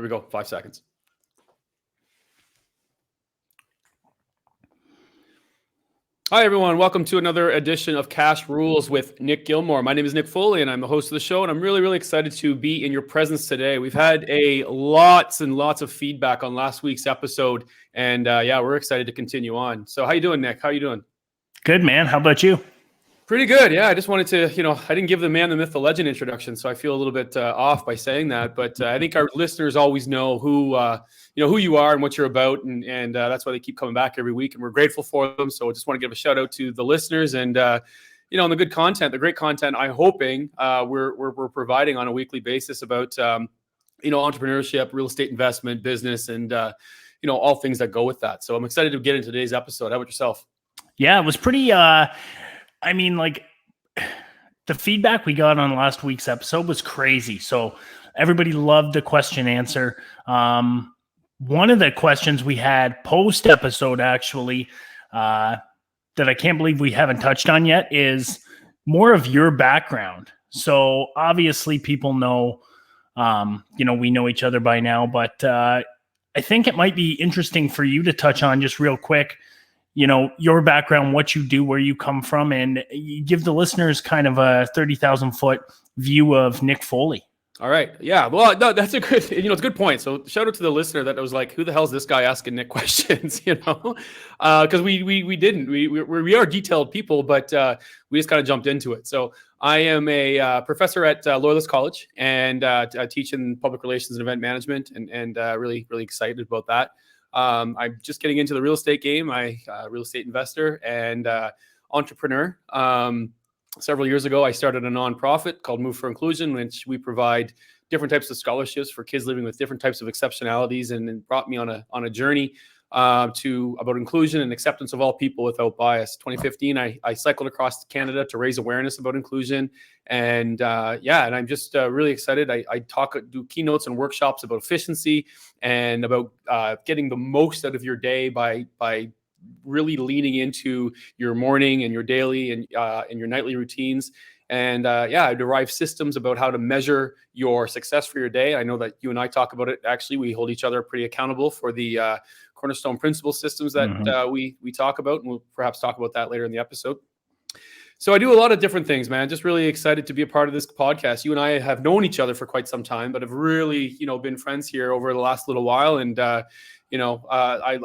we go. 5 seconds. Hi, everyone. Welcome to another edition of Cash Rules with Nick Gilmore. My name is Nick Foley, and I'm the host of the show, and I'm really, really excited to be in your presence today. We've had lots and lots of feedback on last week's episode, and we're excited to continue on. So how you doing, Nick? How you doing? Good, man. How about you? Pretty good. Yeah, I just wanted to, I didn't give the man, the myth, the legend introduction, so I feel a little bit off by saying that. But I think our listeners always know who you are and what you're about, and that's why they keep coming back every week, and we're grateful for them. So I just want to give a shout out to the listeners and the good content, the great content. I'm hoping we're providing on a weekly basis about entrepreneurship, real estate investment, business, and all things that go with that. So I'm excited to get into today's episode. How about yourself? Yeah, it was pretty. The feedback we got on last week's episode was crazy. So everybody loved the question answer. One of the questions we had post episode actually that I can't believe we haven't touched on yet is more of your background. So obviously people know, we know each other by now, but I think it might be interesting for you to touch on just real quick, your background, what you do, where you come from, and you give the listeners kind of a 30,000 foot view of Nick Foley. All right. Yeah. Well, no, that's a good, it's a good point. So shout out to the listener that was like, who the hell is this guy asking Nick questions? Because we are detailed people, but we just kind of jumped into it. So I am a professor at Loyalist College, and I teach in public relations and event management, and really, really excited about that. I'm just getting into the real estate game. I'm a real estate investor and entrepreneur. Several years ago, I started a nonprofit called Move for Inclusion, which we provide different types of scholarships for kids living with different types of exceptionalities, and it brought me on a journey to about inclusion and acceptance of all people without bias. 2015, I cycled across Canada to raise awareness about inclusion, and and I'm just really excited. I do keynotes and workshops about efficiency and about getting the most out of your day by really leaning into your morning and your daily and your nightly routines. And I derive systems about how to measure your success for your day. I know that you and I talk about it. Actually, we hold each other pretty accountable for the cornerstone principle systems that we talk about, and we'll perhaps talk about that later in the episode. So I do a lot of different things, man. Just really excited to be a part of this podcast. You and I have known each other for quite some time, but have really, been friends here over the last little while. And I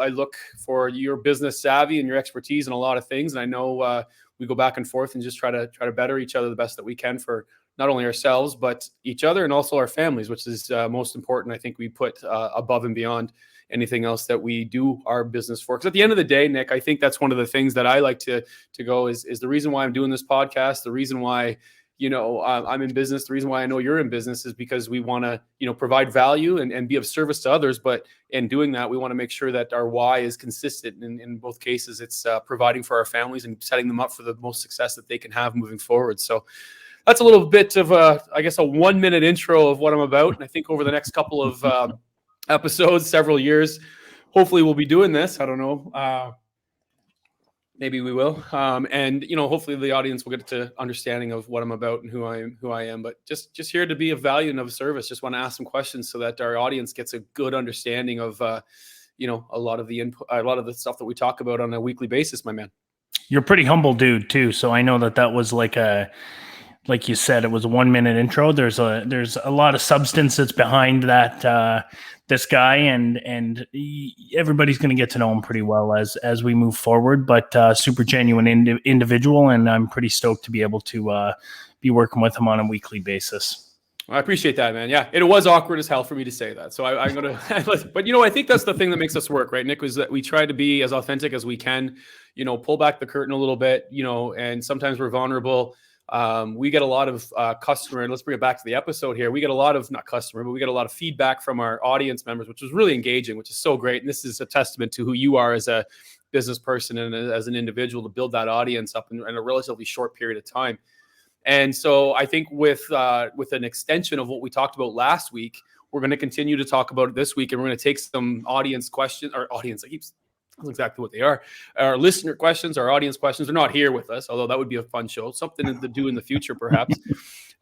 look for your business savvy and your expertise in a lot of things. And I know we go back and forth and just try to better each other the best that we can for not only ourselves, but each other and also our families, which is most important. I think we put above and beyond anything else that we do our business for. Because at the end of the day, Nick, I think that's one of the things that I like to go is the reason why I'm doing this podcast, the reason why I'm in business. The reason why I know you're in business is because we want to, provide value and be of service to others. But in doing that, we want to make sure that our why is consistent. And in both cases, it's providing for our families and setting them up for the most success that they can have moving forward. So that's a little bit of a 1-minute intro of what I'm about. And I think over the next couple of episodes, several years, hopefully we'll be doing this. I don't know. Maybe we will. And, hopefully the audience will get to understanding of what I'm about and who I am, but just here to be of value and of service. Just want to ask some questions so that our audience gets a good understanding of, a lot of the input, a lot of the stuff that we talk about on a weekly basis, my man. You're a pretty humble dude too. So I know that was like you said, it was a 1-minute intro. There's a lot of substance that's behind that, this guy, and everybody's going to get to know him pretty well as we move forward, but super genuine individual. And I'm pretty stoked to be able to be working with him on a weekly basis. I appreciate that, man. Yeah, it was awkward as hell for me to say that. So I'm going to, but I think that's the thing that makes us work, right, Nick, is that we try to be as authentic as we can, pull back the curtain a little bit, and sometimes we're vulnerable. We get a lot of customer, and let's bring it back to the episode here. We get a lot of, not customer, but we get a lot of feedback from our audience members, which was really engaging, which is so great. And this is a testament to who you are as a business person and as an individual to build that audience up in a relatively short period of time. And so I think with an extension of what we talked about last week, we're going to continue to talk about it this week, and we're going to take some audience questions, or audience, that's exactly what they are. Our listener questions, our audience questions. They're not here with us, although that would be a fun show, something to do in the future, perhaps.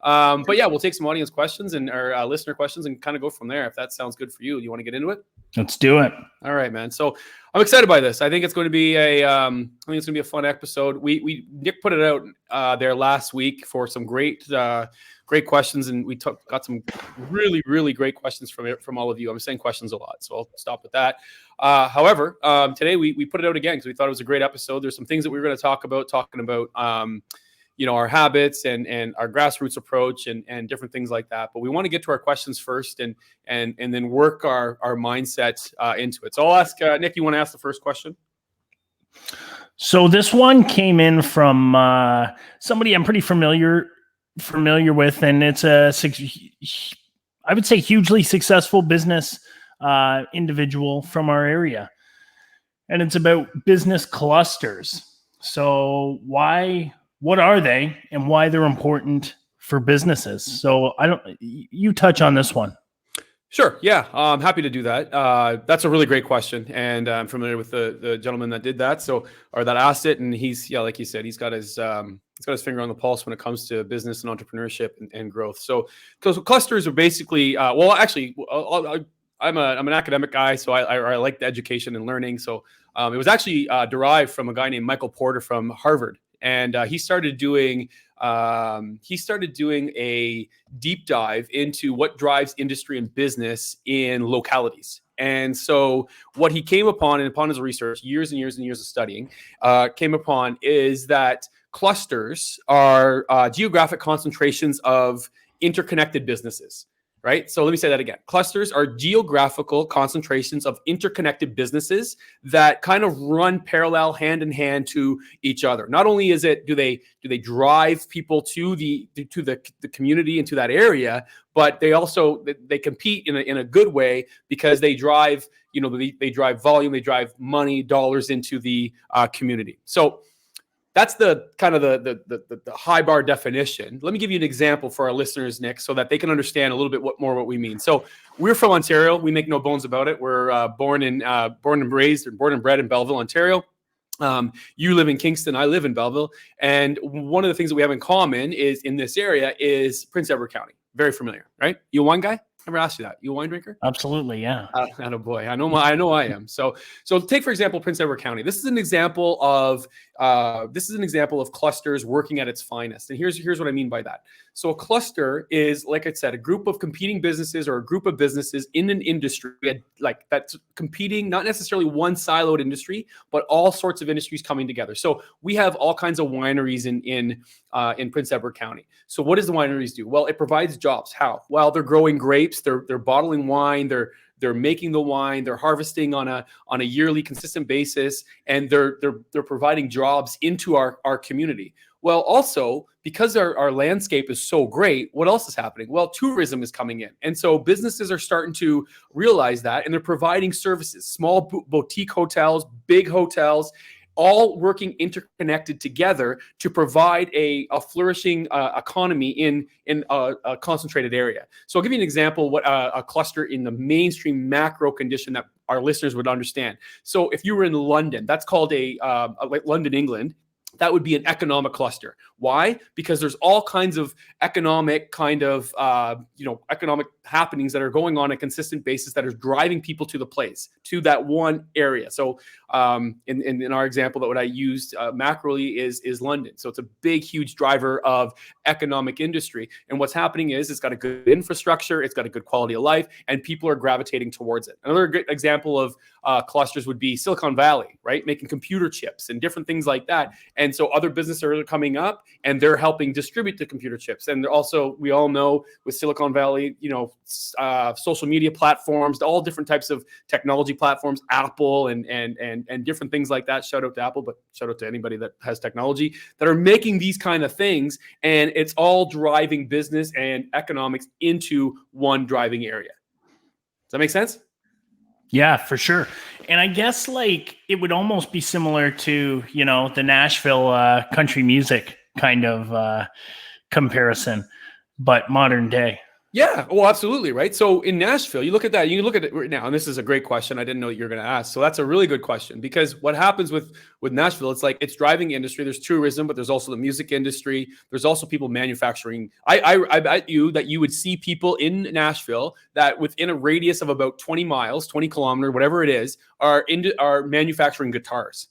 But yeah, we'll take some audience questions and or listener questions and kind of go from there. If that sounds good for you, you want to get into it? Let's do it. All right, man. So I'm excited by this. I think it's going to be a fun episode. Nick put it out there last week for some great questions, and we got some really, really great questions from all of you. I'm saying questions a lot, so I'll stop with that. However, today we put it out again because we thought it was a great episode. There's some things that we were going to talking about our habits and our grassroots approach and different things like that. But we want to get to our questions first and then work our mindset into it. So I'll ask Nick, you want to ask the first question? So this one came in from somebody I'm pretty familiar with, and it's I would say hugely successful business individual from our area. And it's about business clusters. So what are they and why they're important for businesses? So you touch on this one. Sure. Yeah. I'm happy to do that. That's a really great question. And I'm familiar with the gentleman that did that. Or that asked it. And he's, like you said, he's got his finger on the pulse when it comes to business and entrepreneurship and growth. So clusters are basically, I'm an academic guy, so I like the education and learning. So it was actually derived from a guy named Michael Porter from Harvard. And he started doing a deep dive into what drives industry and business in localities. And so what he came upon, and upon his research, years and years and years of studying, came upon is that clusters are geographic concentrations of interconnected businesses. Right? So let me say that again. Clusters are geographical concentrations of interconnected businesses that kind of run parallel hand in hand to each other. Not only do they drive people to the community and to that area, but they compete in a good way because they drive, they drive volume, they drive money, dollars into the community. So that's the kind of the high bar definition. Let me give you an example for our listeners, Nick, so that they can understand a little bit what we mean. So we're from Ontario. We make no bones about it. We're born and bred in Belleville, Ontario. You live in Kingston. I live in Belleville. And one of the things that we have in common is in this area is Prince Edward County. Very familiar, right? You a wine guy? Never asked you that. You a wine drinker? Absolutely, yeah. Boy, I know I am. So take for example Prince Edward County. This is an example of clusters working at its finest. And here's what I mean by that. So a cluster is, like I said, a group of competing businesses or a group of businesses in an industry like that's competing, not necessarily one siloed industry, but all sorts of industries coming together. So we have all kinds of wineries in Prince Edward County. So what does the wineries do? Well, it provides jobs. How? Well, they're growing grapes, they're bottling wine, they're making the wine, they're harvesting on a yearly consistent basis, and they're providing jobs into our community. Well, also, because our landscape is so great, what else is happening? Well, tourism is coming in. And so businesses are starting to realize that, and they're providing services, small boutique hotels, big hotels, all working interconnected together to provide a flourishing economy in a concentrated area. So I'll give you an example what a cluster in the mainstream macro condition that our listeners would understand. So if you were in London, that's called like London, England. That would be an economic cluster. Why? Because there's all kinds of economic economic happenings that are going on a consistent basis that are driving people to the place, to that one area. So in our example that what I used macroly is London. So it's a big, huge driver of economic industry. And what's happening is it's got a good infrastructure, it's got a good quality of life, and people are gravitating towards it. Another good example of clusters would be Silicon Valley, right? Making computer chips and different things like that. And so other businesses are coming up and they're helping distribute the computer chips. And also, we all know with Silicon Valley, social media platforms, all different types of technology platforms, Apple and different things like that. Shout out to Apple, but shout out to anybody that has technology that are making these kind of things. And it's all driving business and economics into one driving area. Does that make sense? Yeah, for sure. And I guess it would almost be similar to, the Nashville country music kind of comparison, but modern day. Yeah, well, absolutely, right? So in Nashville, you look at that, you look at it right now, and this is a great question. I didn't know that you're going to ask. So that's a really good question, because what happens with Nashville, it's like it's driving industry. There's tourism, but there's also the music industry. There's also people manufacturing. I bet you that you would see people in Nashville that within a radius of about 20 miles, 20 kilometers, whatever it is, are manufacturing guitars.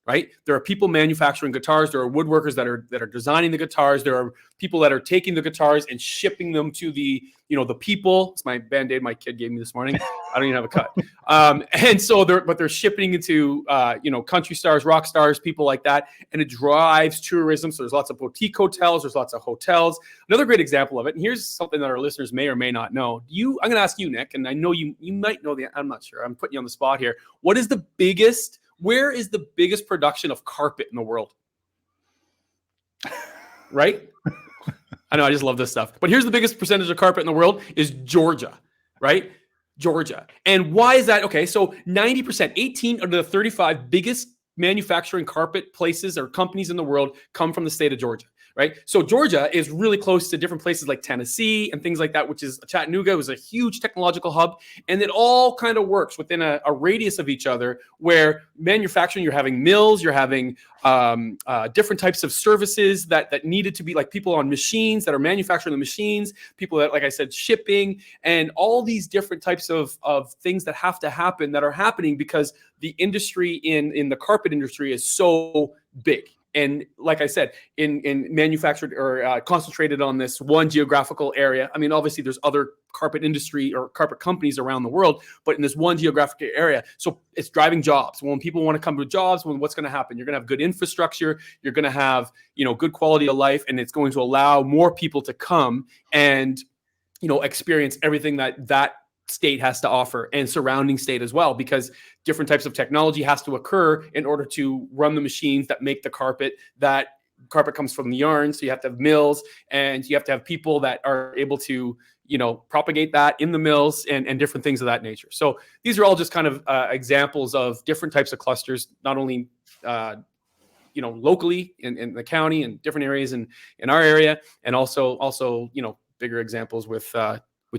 Right? There are people manufacturing guitars. There are woodworkers that are designing the guitars. There are people that are taking the guitars and shipping them to the the people. It's my Band-Aid my kid gave me this morning. I don't even have a cut. And so they're shipping into country stars, rock stars, people like that, and it drives tourism. So there's lots of boutique hotels. There's lots of hotels. Another great example of it. And here's something that our listeners may or may not know. I'm going to ask you, Nick, and I know you might know I'm not sure. I'm putting you on the spot here. Where is the biggest production of carpet in the world? Right? I know, I just love this stuff. But here's the biggest percentage of carpet in the world is Georgia, right? Georgia. And why is that? Okay, so 90%, 18 of the 35 biggest manufacturing carpet places or companies in the world come from the state of Georgia. Right. So Georgia is really close to different places like Tennessee and things like that, which is Chattanooga was a huge technological hub. And it all kind of works within a radius of each other, where manufacturing, you're having mills, you're having different types of services that needed to be like people on machines that are manufacturing the machines, people that, like I said, shipping, and all these different types of things that have to happen that are happening because the industry in the carpet industry is so big. And like I said, in manufactured or concentrated on this one geographical area. I mean, obviously there's other carpet industry or carpet companies around the world, but in this one geographic area. So it's driving jobs. When people want to come to jobs, what's going to happen? You're going to have good infrastructure. You're going to have, good quality of life, and it's going to allow more people to come and, experience everything that state has to offer, and surrounding state as well, because different types of technology has to occur in order to run the machines that make the carpet. That carpet comes from the yarn, so you have to have mills, and you have to have people that are able to propagate that in the mills, and different things of that nature. So these are all just kind of examples of different types of clusters, not only locally in the county and different areas in our area, and also bigger examples with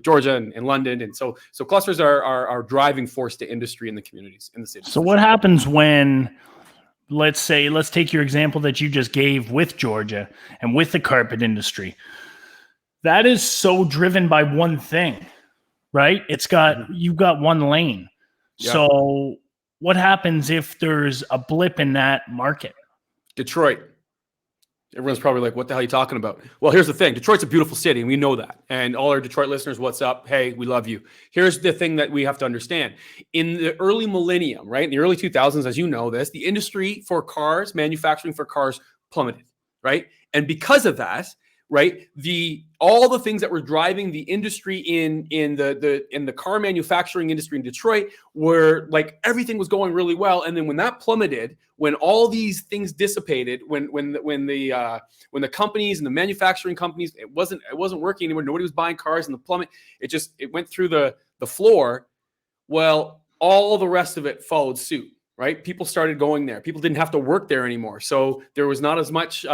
Georgia and London. And so clusters are driving force to industry in the communities in the city. So what happens when, let's take your example that you just gave with Georgia and with the carpet industry. That is so driven by one thing, right? You've got one lane. Yeah. So what happens if there's a blip in that market? Detroit. Everyone's probably like, what the hell are you talking about? Well, here's the thing. Detroit's a beautiful city, and we know that. And all our Detroit listeners, what's up? Hey, we love you. Here's the thing that we have to understand. In the early millennium, right, in the early 2000s, as you know this, the industry for cars, manufacturing for cars plummeted, right? And because of that, right, all the things that were driving the industry in the car manufacturing industry in Detroit were like everything was going really well, and then when that plummeted, when all these things dissipated, when the companies and the manufacturing companies, it wasn't working anymore, nobody was buying cars, and it went through the floor. Well, all the rest of it followed suit. Right? People started going there. People didn't have to work there anymore. So there was not as much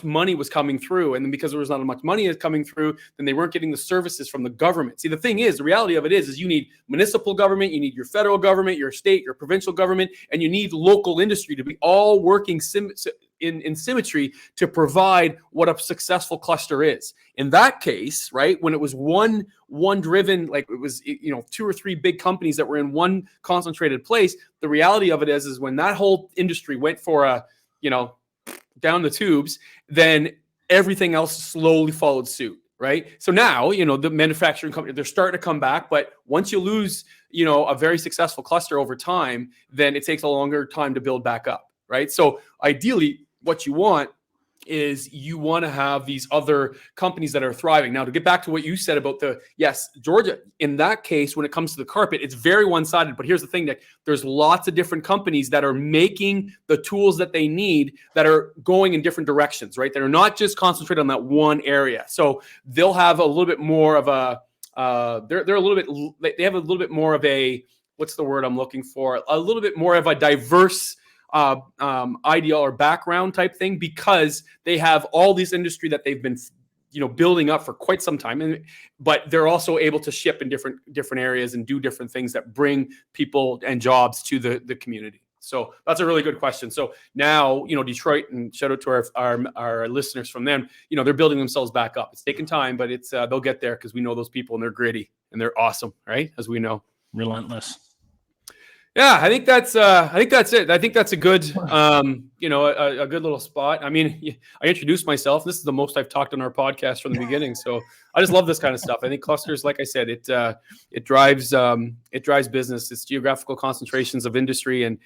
money was coming through. And then because there was not as much money coming through, then they weren't getting the services from the government. See, the thing is, the reality of it is you need municipal government, you need your federal government, your state, your provincial government, and you need local industry to be all working in symmetry to provide what a successful cluster is. In that case, right, when it was one driven, like it was, two or three big companies that were in one concentrated place, the reality of it is when that whole industry went for down the tubes, then everything else slowly followed suit. Right. So now, the manufacturing company, they're starting to come back. But once you lose, a very successful cluster over time, then it takes a longer time to build back up. Right. So ideally, what you want is you want to have these other companies that are thriving. Now, to get back to what you said about Georgia, in that case, when it comes to the carpet, it's very one-sided. But here's the thing, Nick, there's lots of different companies that are making the tools that they need that are going in different directions, right? That are not just concentrated on that one area. So they'll have a little bit more of they have a little bit more of a, what's the word I'm looking for? A little bit more of a diverse ideal or background type thing, because they have all this industry that they've been building up for quite some time, but they're also able to ship in different areas and do different things that bring people and jobs to the community. So that's a really good question. So now, Detroit, and shout out to our listeners from them, they're building themselves back up. It's taking time, but they'll get there because we know those people and they're gritty and they're awesome, right? As we know. Relentless. Yeah, I think that's it. I think that's a good, a good little spot. I mean, I introduced myself. This is the most I've talked on our podcast from the beginning. So I just love this kind of stuff. I think clusters, like I said, it drives business. It's geographical concentrations of industry and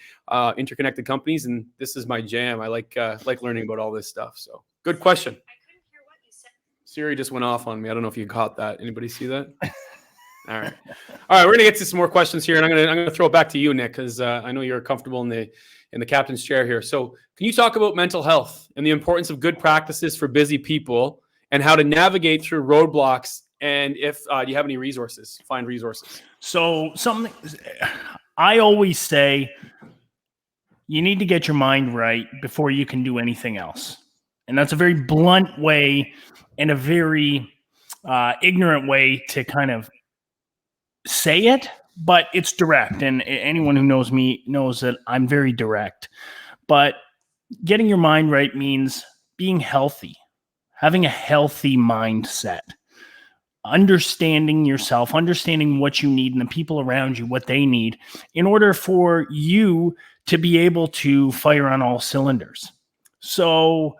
interconnected companies. And this is my jam. I like learning about all this stuff. So good question. I couldn't hear what you said. Siri just went off on me. I don't know if you caught that. Anybody see that? All right. We're gonna get to some more questions here, and I'm gonna throw it back to you, Nick, because I know you're comfortable in the captain's chair here. So, can you talk about mental health and the importance of good practices for busy people, and how to navigate through roadblocks, and if do you have any resources? Find resources. So something I always say, you need to get your mind right before you can do anything else, and that's a very blunt way and a very ignorant way to kind of say it, but it's direct. And anyone who knows me knows that I'm very direct. But getting your mind right means being healthy, having a healthy mindset, understanding yourself, understanding what you need and the people around you, what they need in order for you to be able to fire on all cylinders. So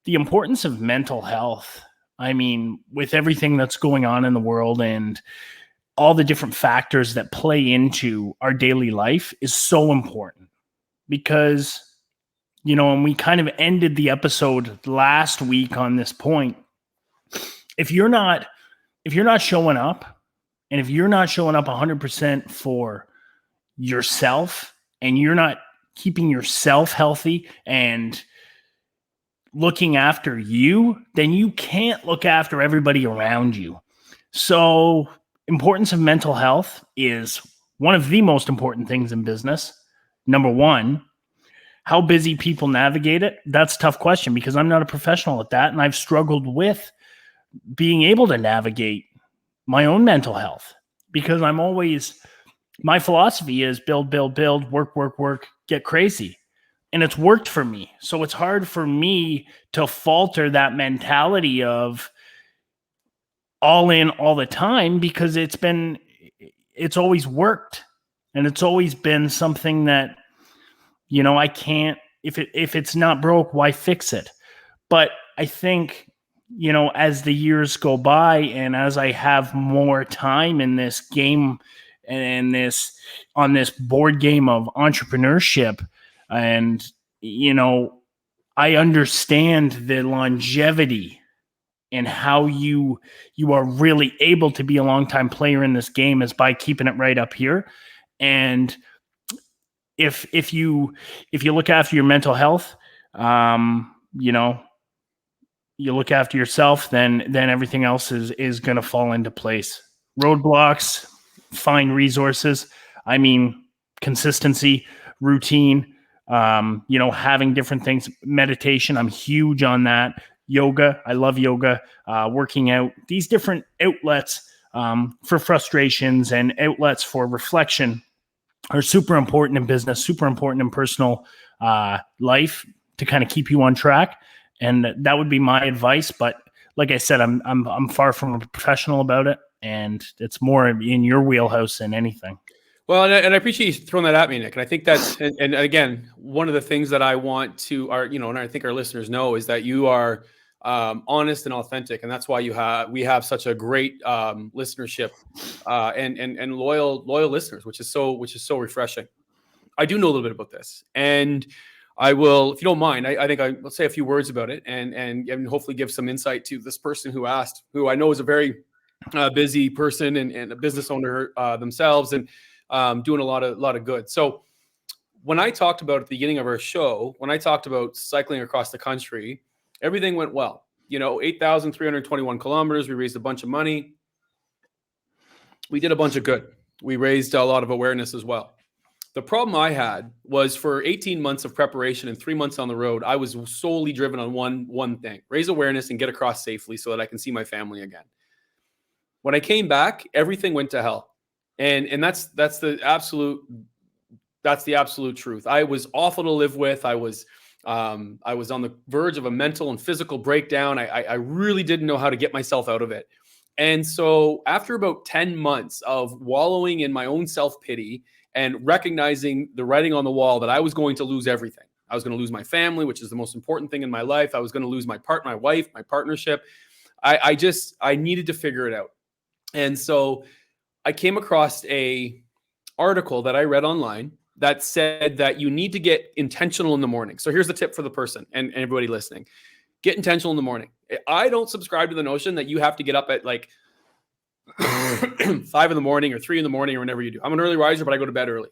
the importance of mental health, I mean, with everything that's going on in the world and all the different factors that play into our daily life is so important because, and we kind of ended the episode last week on this point. If you're not showing up, and if you're not showing up 100% for yourself, and you're not keeping yourself healthy and looking after you, then you can't look after everybody around you. So importance of mental health is one of the most important things in business. Number one, how busy people navigate it. That's a tough question because I'm not a professional at that. And I've struggled with being able to navigate my own mental health because my philosophy is build, work, get crazy. And it's worked for me. So it's hard for me to falter that mentality of all in all the time because it's always worked, and it's always been something that I can't, if it's not broke, why fix it? But I think as the years go by and as I have more time in this game and on this board game of entrepreneurship, and I understand the longevity and how you are really able to be a long-time player in this game is by keeping it right up here. And if you look after your mental health, you look after yourself, then everything else is going to fall into place. Roadblocks, find resources. I mean, consistency, routine, having different things, meditation. I'm huge on that. Yoga. I love yoga, working out, these different outlets for frustrations and outlets for reflection are super important in business, super important in personal life to kind of keep you on track. And that would be my advice. But like I said, I'm far from a professional about it, and it's more in your wheelhouse than anything. Well, and I appreciate you throwing that at me, Nick. And I think that's, and again, one of the things that I want to, and I think our listeners know is that you are honest and authentic, and that's why we have such a great listenership and loyal listeners, which is so refreshing. I do know a little bit about this, and I will, if you don't mind, I think I'll say a few words about it, and hopefully give some insight to this person who asked, who I know is a very busy person and a business owner themselves, and doing a lot of good. So when I talked about at the beginning of our show, when I talked about cycling across the country, everything went well. 8,321 kilometers. We raised a bunch of money. We did a bunch of good. We raised a lot of awareness as well. The problem I had was for 18 months of preparation and 3 months on the road, I was solely driven on one thing: raise awareness and get across safely so that I can see my family again. When I came back, everything went to hell. And that's the absolute truth. I was awful to live with. I was on the verge of a mental and physical breakdown. I really didn't know how to get myself out of it. And so after about 10 months of wallowing in my own self-pity and recognizing the writing on the wall that I was going to lose everything. I was going to lose my family, which is the most important thing in my life. I was going to lose my wife, my partnership. I needed to figure it out. And so I came across a article that I read online that said that you need to get intentional in the morning. So here's the tip for the person and everybody listening. Get intentional in the morning. I don't subscribe to the notion that you have to get up at like 5 in the morning or 3 in the morning or whenever you do. I'm an early riser, but I go to bed early,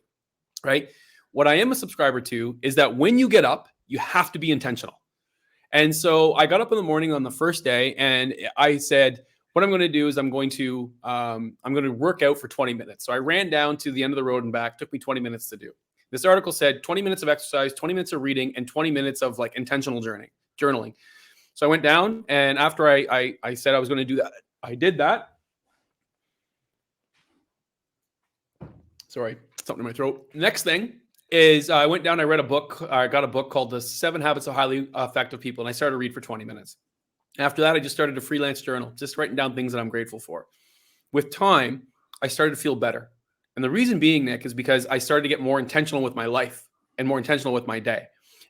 right? What I am a subscriber to is that when you get up, you have to be intentional. And so I got up in the morning on the first day and I said, what I'm going to do is I'm going to work out for 20 minutes. So I ran down to the end of the road and back. It took me 20 minutes to do. This article said 20 minutes of exercise, 20 minutes of reading, and 20 minutes of like intentional journaling. So I went down, and after I said I was going to do that, I did that. Sorry, something in my throat. Next thing is I went down, I read a book. I got a book called The 7 Habits of Highly Effective People, and I started to read for 20 minutes. After that, I just started a freelance journal, just writing down things that I'm grateful for. With time, I started to feel better. And the reason being, Nick, is because I started to get more intentional with my life and more intentional with my day.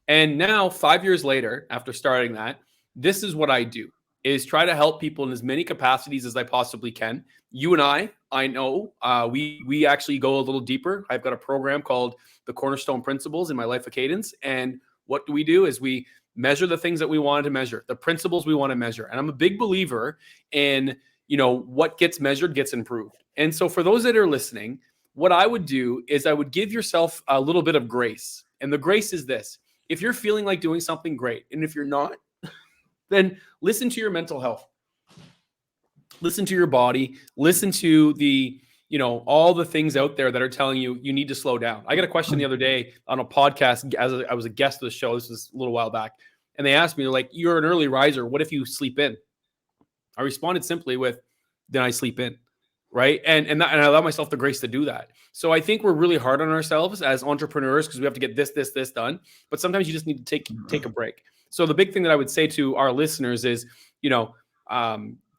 And now, 5 years later, after starting that, this is what I do, is try to help people in as many capacities as I possibly can. You and I know, we actually go a little deeper. I've got a program called the Cornerstone Principles in my life of cadence. And what do? Is we measure the things that we wanted to measure, the principles we want to measure. And I'm a big believer in, what gets measured gets improved. And so for those that are listening, what I would do is I would give yourself a little bit of grace. And the grace is this: if you're feeling like doing something, great. And if you're not, then listen to your mental health. Listen to your body. Listen to the, all the things out there that are telling you need to slow down. I got a question the other day on a podcast as I was a guest of the show. This was a little while back. And they asked me, they're like, you're an early riser. What if you sleep in? I responded simply with, then I sleep in. Right. And I allow myself the grace to do that. So I think we're really hard on ourselves as entrepreneurs because we have to get this done. But sometimes you just need to take a break. So the big thing that I would say to our listeners is,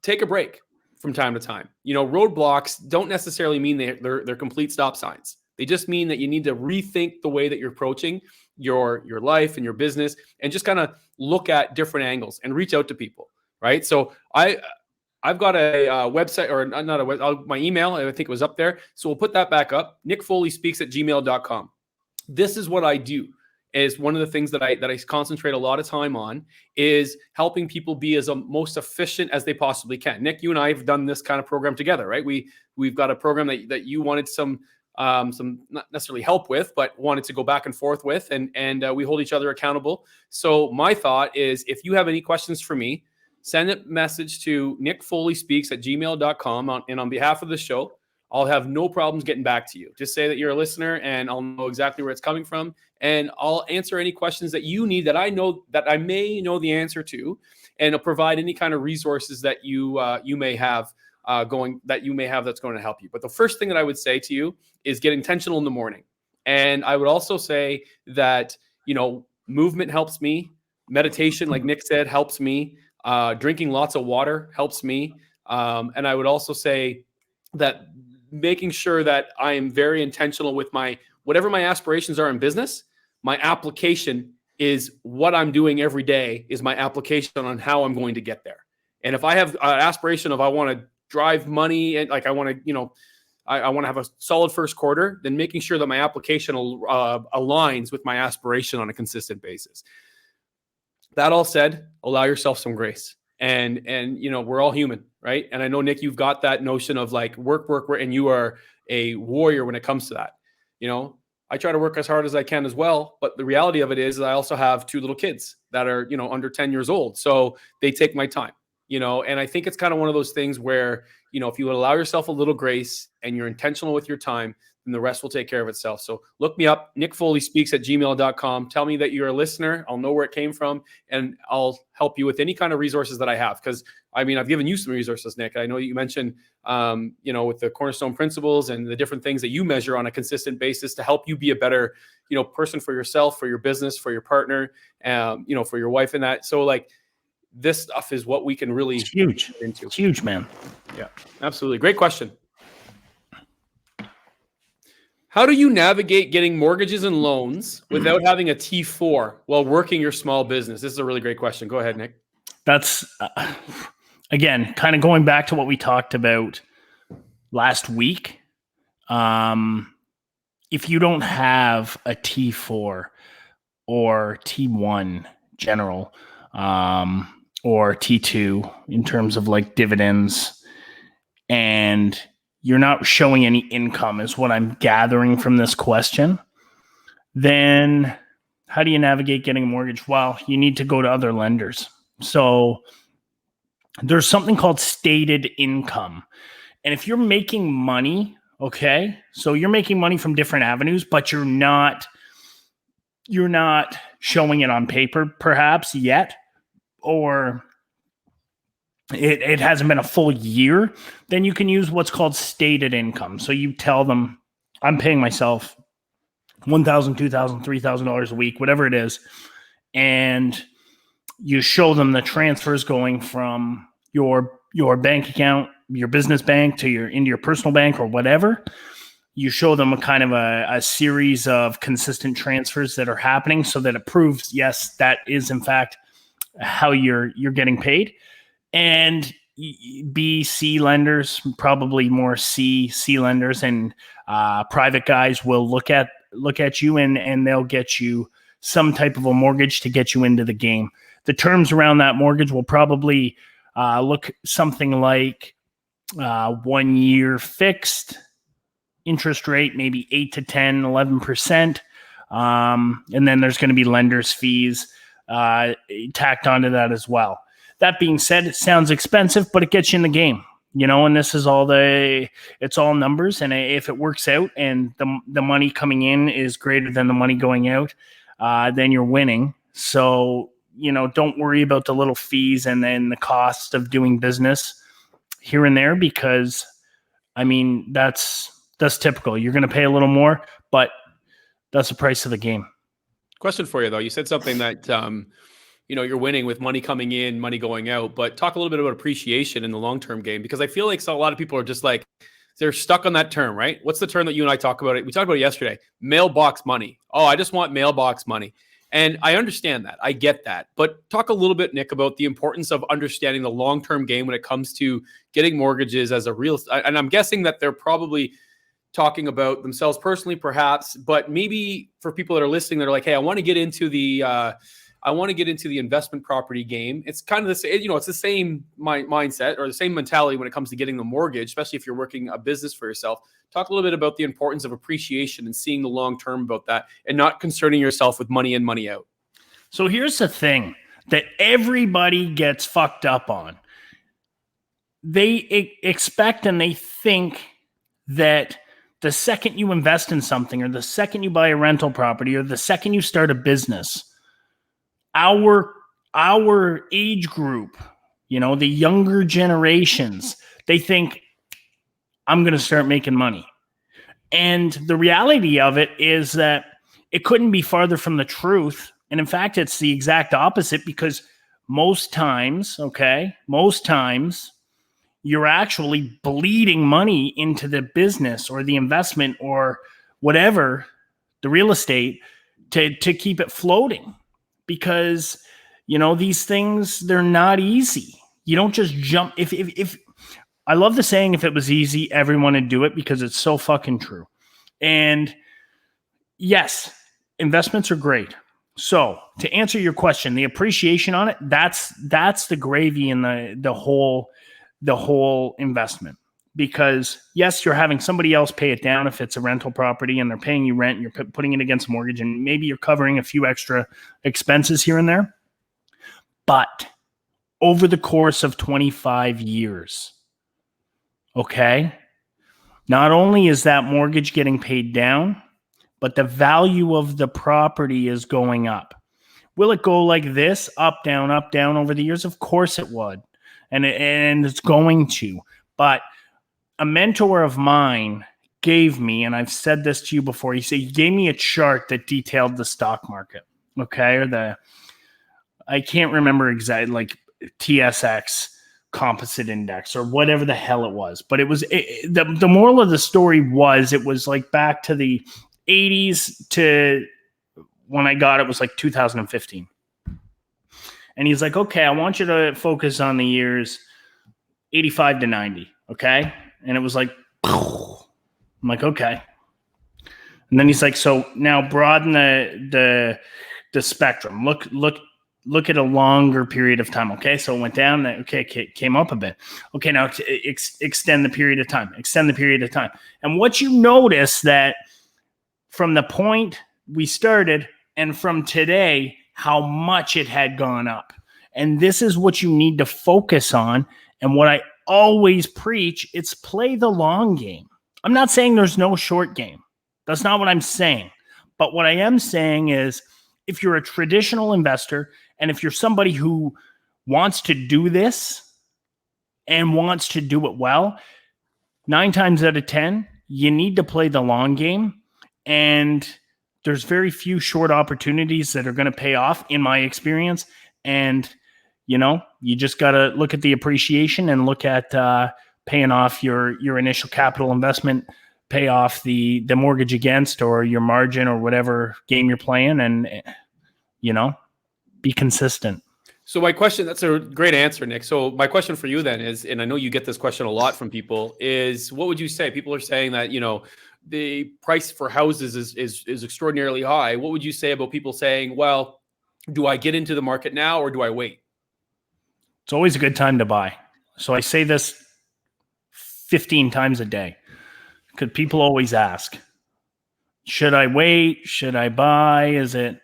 take a break from time to time. Roadblocks don't necessarily mean they're complete stop signs. They just mean that you need to rethink the way that you're approaching your life and your business and just kind of look at different angles and reach out to people. Right. So I've got a website, or not a website, my email, I think it was up there. So we'll put that back up. nickfoleyspeaks@gmail.com. This is what I do. Is one of the things that I concentrate a lot of time on is helping people be as most efficient as they possibly can. Nick, you and I have done this kind of program together, right? We've got a program that you wanted some not necessarily help with, but wanted to go back and forth with, and we hold each other accountable. So my thought is, if you have any questions for me, send a message to nickfoleyspeaks@gmail.com, and on behalf of the show, I'll have no problems getting back to you. Just say that you're a listener, and I'll know exactly where it's coming from, and I'll answer any questions that you need that I know that I may know the answer to, and I'll provide any kind of resources that you may have that's going to help you. But the first thing that I would say to you is get intentional in the morning, and I would also say that movement helps me, meditation, like Nick said, helps me. Drinking lots of water helps me. And I would also say that making sure that I am very intentional with whatever my aspirations are in business, my application is what I'm doing every day is my application on how I'm going to get there. And if I have an aspiration of I want to drive money and like I want to, I want to have a solid first quarter, then making sure that my application aligns with my aspiration on a consistent basis. That all said, allow yourself some grace. And we're all human, right? And I know, Nick, you've got that notion of like work, and you are a warrior when it comes to that. I try to work as hard as I can as well, but the reality of it is I also have 2 little kids that are, under 10 years old. So they take my time, and I think it's kind of one of those things where, if you would allow yourself a little grace and you're intentional with your time, and the rest will take care of itself. So look me up, nickfoleyspeaks@gmail.com. Tell me that you're a listener. I'll know where it came from, and I'll help you with any kind of resources that I have. Because I mean, I've given you some resources, Nick. I know you mentioned, with the Cornerstone principles and the different things that you measure on a consistent basis to help you be a better, person for yourself, for your business, for your partner, for your wife and that. So like this stuff is what we can really It's huge. get into. It's huge, man. Yeah, absolutely. Great question. How do you navigate getting mortgages and loans without having a T4 while working your small business? This is a really great question. Go ahead, Nick. That's, again, kind of going back to what we talked about last week. If you don't have a T4 or T1 general, or T2 in terms of like dividends, and you're not showing any income is what I'm gathering from this question, then how do you navigate getting a mortgage? Well, you need to go to other lenders. So there's something called stated income. And if you're making money, okay, so you're making money from different avenues, but you're not showing it on paper perhaps yet, or it hasn't been a full year, then you can use what's called stated income. So you tell them, I'm paying myself $1,000, $2,000, $3,000 a week, whatever it is. And you show them the transfers going from your bank account, your business bank into your personal bank or whatever. You show them a kind of a series of consistent transfers that are happening so that it proves, yes, that is in fact how you're getting paid. And B, C lenders, probably more C lenders, and private guys will look at you and they'll get you some type of a mortgage to get you into the game. The terms around that mortgage will probably look something like 1 year fixed interest rate, maybe 8 to 10, 11%. And then there's going to be lender's fees tacked onto that as well. That being said, it sounds expensive, but it gets you in the game, and this is it's all numbers. And if it works out and the money coming in is greater than the money going out, then you're winning. So, don't worry about the little fees and then the cost of doing business here and there, because I mean, that's typical. You're going to pay a little more, but that's the price of the game. Question for you though. You said something that, you're winning with money coming in, money going out, but talk a little bit about appreciation in the long-term game, because I feel like a lot of people are just like, they're stuck on that term, right? What's the term that you and I talk about? We talked about it yesterday, mailbox money. Oh, I just want mailbox money. And I understand that. I get that. But talk a little bit, Nick, about the importance of understanding the long-term game when it comes to getting mortgages as a real, and I'm guessing that they're probably talking about themselves personally, perhaps, but maybe for people that are listening, that are like, hey, I want to get into the investment property game. It's kind of the same, it's the same mindset or the same mentality when it comes to getting the mortgage, especially if you're working a business for yourself. Talk a little bit about the importance of appreciation and seeing the long-term about that and not concerning yourself with money in, money out. So here's the thing that everybody gets fucked up on. They expect and they think that the second you invest in something, or the second you buy a rental property, or the second you start a business, our age group, the younger generations, they think, I'm going to start making money. And the reality of it is that it couldn't be farther from the truth. And in fact, it's the exact opposite, because most times, you're actually bleeding money into the business or the investment or whatever, the real estate, to keep it floating. Because, these things, they're not easy. You don't just jump. If I love the saying, if it was easy, everyone would do it, because it's so fucking true. And yes, investments are great. So to answer your question, the appreciation on it, that's the gravy in the whole investment. Because yes, you're having somebody else pay it down if it's a rental property and they're paying you rent and you're putting it against a mortgage, and maybe you're covering a few extra expenses here and there. But over the course of 25 years, okay, not only is that mortgage getting paid down, but the value of the property is going up. Will it go like this, up, down, over the years? Of course it would. And it's going to. But a mentor of mine gave me, and I've said this to you before, he gave me a chart that detailed the stock market. Okay. Or I can't remember exactly, like TSX composite index or whatever the hell it was. But it was, the moral of the story was, it was like back to the 80s to when I got it was like 2015. And he's like, okay, I want you to focus on the years 85 to 90. Okay. And it was like, I'm like, okay. And then he's like, so now broaden the spectrum. Look at a longer period of time. Okay. So it went down. Okay. Came up a bit. Okay. Now extend the period of time. And what you notice that from the point we started and from today, how much it had gone up. And this is what you need to focus on. And what I always preach, it's play the long game. I'm not saying there's no short game. That's not what I'm saying. But what I am saying is, if you're a traditional investor and if you're somebody who wants to do this and wants to do it well, 9 times out of 10, you need to play the long game. And there's very few short opportunities that are going to pay off, in my experience. And, you just got to look at the appreciation and look at paying off your initial capital investment, pay off the mortgage against or your margin or whatever game you're playing, and, be consistent. So my question, that's a great answer, Nick. So my question for you then is, and I know you get this question a lot from people, is what would you say? People are saying that, the price for houses is extraordinarily high. What would you say about people saying, well, do I get into the market now or do I wait? It's always a good time to buy. So I say this 15 times a day because people always ask, should I wait? Should I buy? Is it,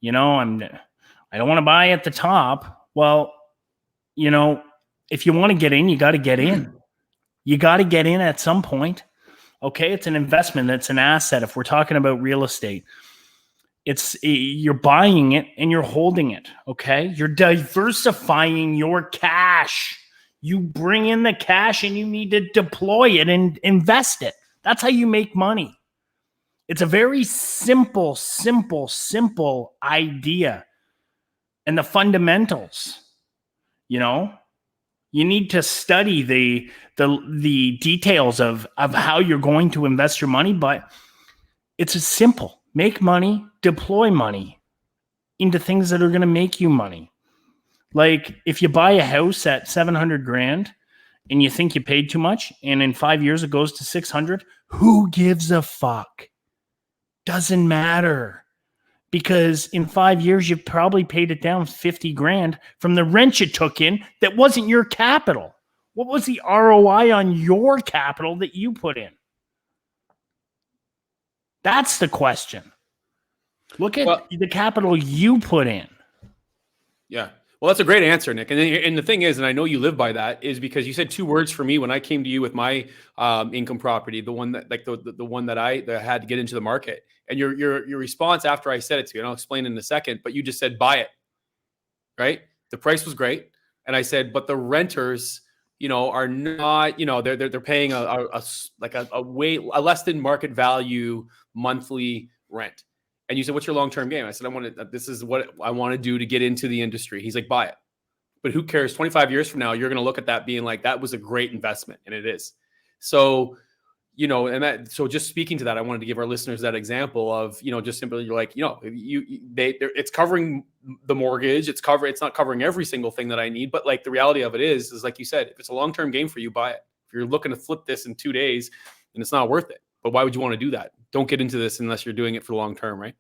I don't want to buy at the top. Well, if you want to get in, you got to get in. You got to get in at some point. Okay, it's an investment. It's an asset. If we're talking about real estate, you're buying it and you're holding it. Okay, you're diversifying your cash. You bring in the cash and you need to deploy it and invest it. That's how you make money. It's a very simple idea. And the fundamentals, you need to study the details of how you're going to invest your money, but it's as simple. Make money, deploy money into things that are going to make you money. Like if you buy a house at $700,000 and you think you paid too much, and in 5 years it goes to 600, who gives a fuck? Doesn't matter. Because in 5 years, you've probably paid it down $50,000 from the rent you took in that wasn't your capital. What was the ROI on your capital that you put in? That's the question. Look at the capital you put in. Yeah. Well, that's a great answer, Nick. And the thing is, and I know you live by that, is because you said 2 words for me when I came to you with my income property, the one that, like the one that I had to get into the market. And your response after I said it to you, and I'll explain in a second, but you just said buy it, right? The price was great, and I said, but the renters, are not, they're paying a less than market value monthly rent. And you said, what's your long-term game? I said, this is what I want to do to get into the industry. He's like, buy it. But who cares? 25 years from now, you're going to look at that being like, that was a great investment. And it is. So, so just speaking to that, I wanted to give our listeners that example of, just simply you're like, it's covering the mortgage. It's not covering every single thing that I need. But like the reality of it is like you said, if it's a long-term game for you, buy it. If you're looking to flip this in 2 days, then it's not worth it. But why would you want to do that? Don't get into this unless you're doing it for long term, right?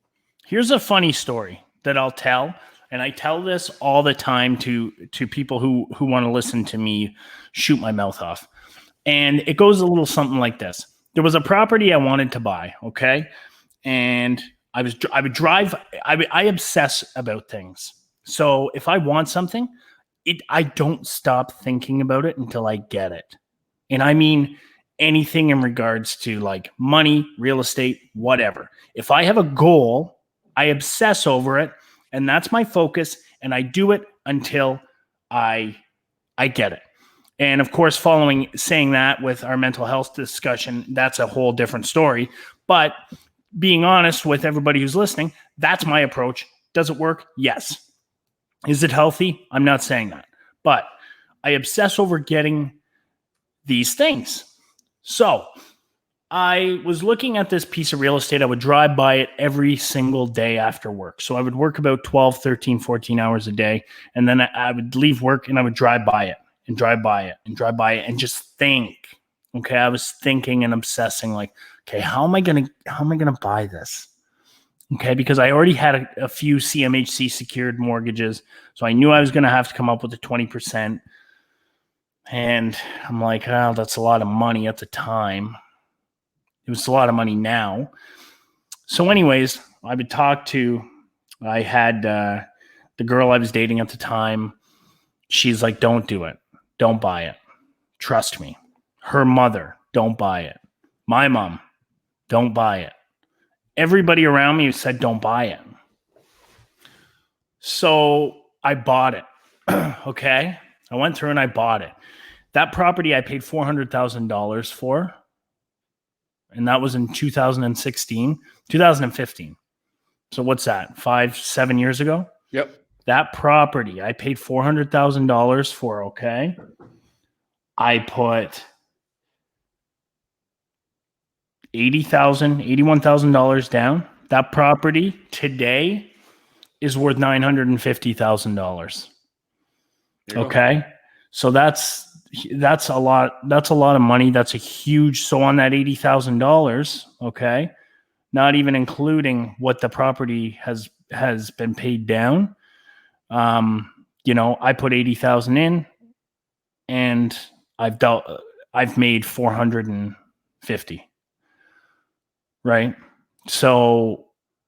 Here's a funny story that I'll tell, and I tell this all the time to people who want to listen to me shoot my mouth off. And it goes a little something like this. There was a property I wanted to buy, okay? And I obsess about things. So if I want something, I don't stop thinking about it until I get it. And I mean, anything in regards to like money, real estate, whatever. If I have a goal, I obsess over it, and that's my focus, and I do it until I get it. And of course, saying that with our mental health discussion, that's a whole different story. But being honest with everybody who's listening, that's my approach. Does it work? Yes. Is it healthy? I'm not saying that. But I obsess over getting these things. So I was looking at this piece of real estate. I would drive by it every single day after work. So I would work about 12, 13, 14 hours a day. And then I would leave work and I would drive by it and drive by it and drive by it and just think. Okay. I was thinking and obsessing like, okay, how am I going to buy this? Okay. Because I already had a few CMHC secured mortgages. So I knew I was going to have to come up with the 20%. And I'm like, oh, that's a lot of money at the time. It was a lot of money now. So anyways, I had the girl I was dating at the time. She's like, don't do it. Don't buy it. Trust me. Her mother, don't buy it. My mom, don't buy it. Everybody around me said, don't buy it. So I bought it. Okay. I went through and I bought it. That property I paid $400,000 for. And that was in 2015. So what's that? 5-7 years ago? Yep. That property I paid $400,000 for. Okay. I put $81,000 down. That property today is worth $950,000. Okay. So that's a lot. That's a lot of money. That's a huge. So on that $80,000, okay, not even including what the property has been paid down. I put 80,000 in, and I've made 450. Right. So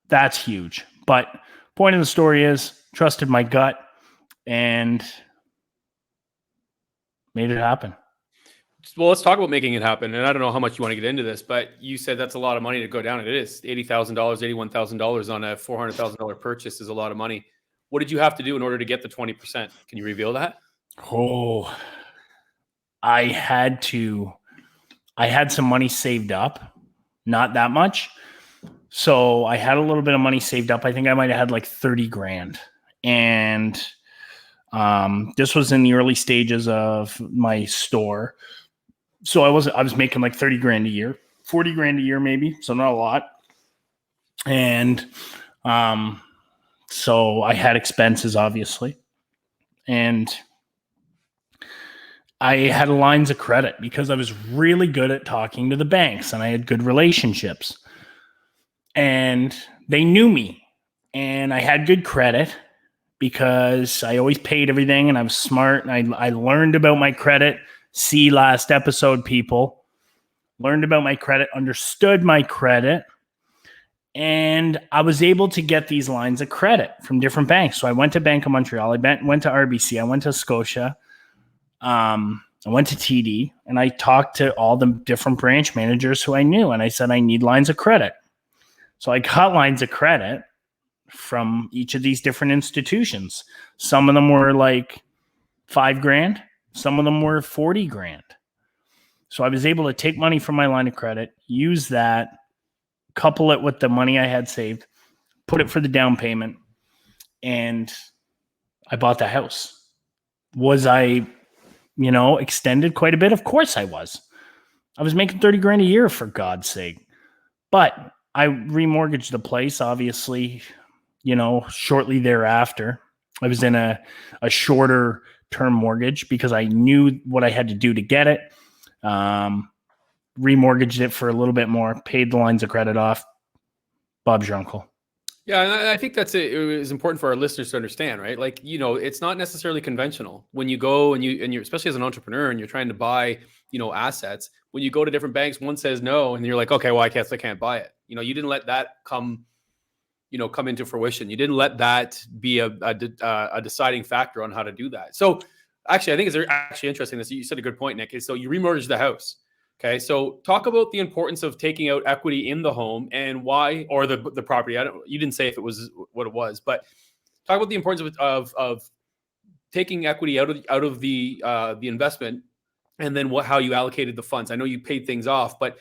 that's huge. But point of the story is trusted my gut and made it happen. Well, let's talk about making it happen. And I don't know how much you want to get into this, but you said that's a lot of money to go down. It is $80,000, $81,000 on a $400,000 purchase is a lot of money. What did you have to do in order to get the 20%? Can you reveal that? Oh, I had some money saved up, not that much. So I had a little bit of money saved up. I think I might have had like 30 grand. And this was in the early stages of my store. So I was making like 30 grand a year, 40 grand a year, maybe. So not a lot. And, so I had expenses, obviously. And I had lines of credit because I was really good at talking to the banks and I had good relationships. And they knew me. And I had good credit because I always paid everything and I was smart. And I learned about my credit. See last episode, people. Learned about my credit, understood my credit. And I was able to get these lines of credit from different banks. So I went to Bank of Montreal. I went to RBC. I went to Scotia. I went to TD. And I talked to all the different branch managers who I knew. And I said, I need lines of credit. So I got lines of credit from each of these different institutions. Some of them were like $5 grand. Some of them were 40 grand. So I was able to take money from my line of credit, use that, couple it with the money I had saved, put it for the down payment, and I bought the house. Was I, extended quite a bit? Of course I was. I was making 30 grand a year, for God's sake. But I remortgaged the place, obviously, shortly thereafter. I was in a shorter term mortgage because I knew what I had to do to get it. Remortgaged it for a little bit more, paid the lines of credit off. Bob's your uncle. Yeah, and I think it is important for our listeners to understand, right? Like, it's not necessarily conventional when you go and you're especially as an entrepreneur and you're trying to buy, assets. When you go to different banks, one says no, and you're like, okay, well, I can't buy it. You didn't let that come into fruition. You didn't let that be a deciding factor on how to do that. So actually, I think it's actually interesting that you said a good point, Nick. So you remortgaged the house. Okay, so talk about the importance of taking out equity in the home and why, or the property. You didn't say if it was what it was, but talk about the importance of taking equity out of the investment, and then how you allocated the funds. I know you paid things off, but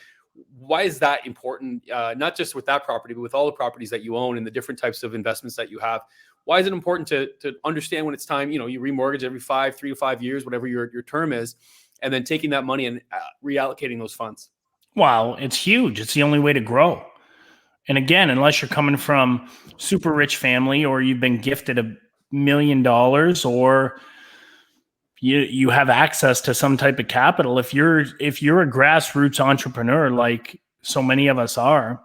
why is that important? Not just with that property, but with all the properties that you own and the different types of investments that you have. Why is it important to understand when it's time? You remortgage every 3 to 5 years, whatever your term is, and then taking that money and reallocating those funds. Well, it's huge. It's the only way to grow. And again, unless you're coming from super rich family, or you've been gifted $1 million, or you have access to some type of capital. If you're a grassroots entrepreneur, like so many of us are,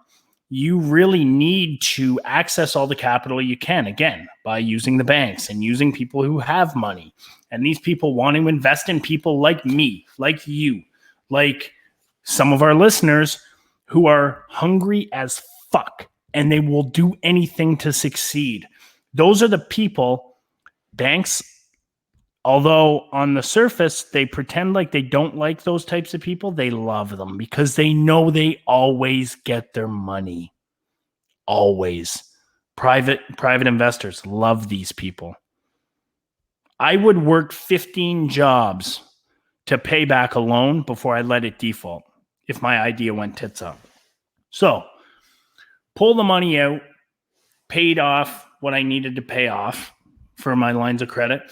you really need to access all the capital you can, again, by using the banks and using people who have money. And these people want to invest in people like me, like you, like some of our listeners who are hungry as fuck, and they will do anything to succeed. Those are the people. Banks, although on the surface they pretend like they don't like those types of people, they love them because they know they always get their money. Always. Private investors love these people. I would work 15 jobs to pay back a loan before I let it default if my idea went tits up. So, pull the money out, paid off what I needed to pay off for my lines of credit,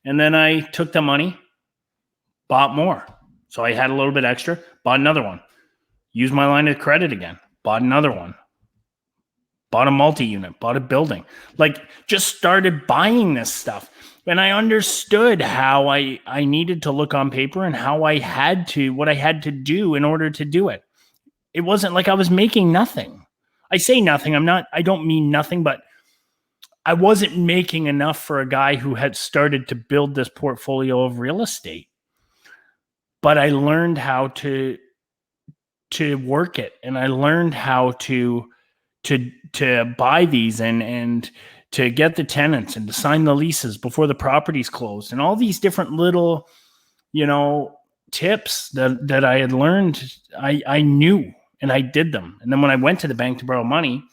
and then I took the money, bought more. So I had a little bit extra, bought another one, used my line of credit again, bought another one, bought a multi-unit, bought a building, like just started buying this stuff. And I understood how I needed to look on paper and how I had to, what I had to do in order to do it. It wasn't like I was making nothing. I say nothing. I don't mean nothing, but I wasn't making enough for a guy who had started to build this portfolio of real estate. But I learned how to work it, and I learned how to buy these and to get the tenants and to sign the leases before the property's closed, and all these different little, tips that I had learned. I knew, and I did them. And then when I went to the bank to borrow money,